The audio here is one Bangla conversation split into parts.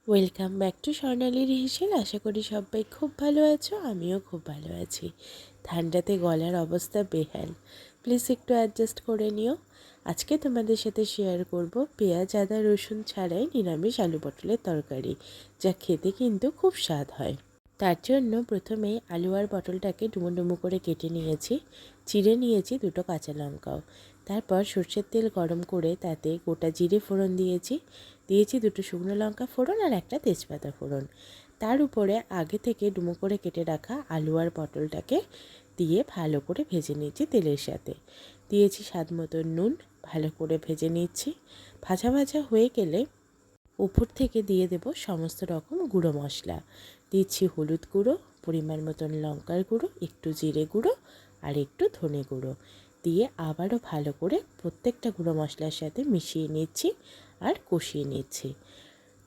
ওয়েলকাম ব্যাক টু স্বর্ণালীর হিসেল। আশা করি সবাই খুব ভালো আছো, আমিও খুব ভালো আছি। ঠান্ডাতে গলার অবস্থা বেহাল, প্লিজ একটু অ্যাডজাস্ট করে নিও। আজকে তোমাদের সাথে শেয়ার করব পেঁয়াজ আদা রসুন ছাড়াই নিরামিষ আলু পটলের তরকারি, যা খেতে কিন্তু খুব স্বাদ হয়। তার জন্য প্রথমে আলু আর পটলটাকে ডুমো ডুমো করে কেটে নিয়েছি, চিড়ে নিয়েছি দুটো কাঁচা লঙ্কাও। তারপর সর্ষের তেল গরম করে তাতে গোটা জিরে ফোড়ন দিয়েছি দুটো শুকনো লঙ্কা ফোড়ন আর একটা তেজপাতা ফোড়ন। তার উপরে আগে থেকে ডুমো করে কেটে রাখা আলু আর পটলটাকে দিয়ে ভালো করে ভেজে নিচ্ছি তেলের সাথে। দিয়েছি স্বাদ মতো নুন, ভালো করে ভেজে নিচ্ছি। ভাজা ভাজা হয়ে গেলে উপর থেকে দিয়ে দেব সমস্ত রকম গুঁড়ো মশলা। দিচ্ছি হলুদ গুঁড়ো, পরিমাণ মতন লঙ্কার গুঁড়ো, একটু জিরে গুঁড়ো আর একটু ধনে গুঁড়ো দিয়ে আবারও ভালো করে প্রত্যেকটা গুঁড়ো মশলার সাথে মিশিয়ে নিচ্ছি আর কষিয়ে নিচ্ছি।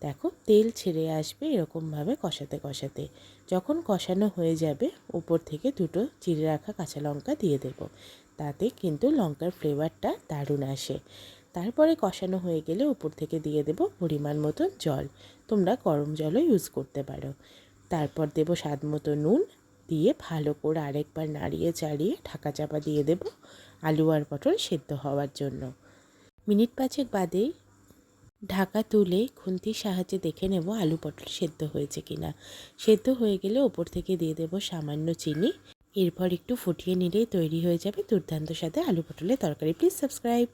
দেখো তেল ছেড়ে আসবে এরকমভাবে কষাতে কষাতে। যখন কষানো হয়ে যাবে উপর থেকে দুটো চিড়ে রাখা কাঁচা লঙ্কা দিয়ে দেব, তাতে কিন্তু লঙ্কার ফ্লেভারটা দারুণ আসে। তারপরে কষানো হয়ে গেলে উপর থেকে দিয়ে দেব পরিমাণ মতন জল, তোমরা গরম জলও ইউজ করতে পারো। তারপর দেব স্বাদ মতো নুন, দিয়ে ভালো করে আরেকবার নাড়িয়ে চাড়িয়ে ঢাকা চাপা দিয়ে দেব আলু আর পটল সেদ্ধ হওয়ার জন্য। মিনিট পাঁচেক বাদেই ঢাকা তুলে খুন্তির সাহায্যে দেখে নেব আলু পটল সেদ্ধ হয়েছে কিনা। সেদ্ধ হয়ে গেলে ওপর থেকে দিয়ে দেব সামান্য চিনি। এরপর একটু ফুটিয়ে নিলেই তৈরি হয়ে যাবে দুর্দান্ত স্বাদে আলু পটলের তরকারি। Please subscribe.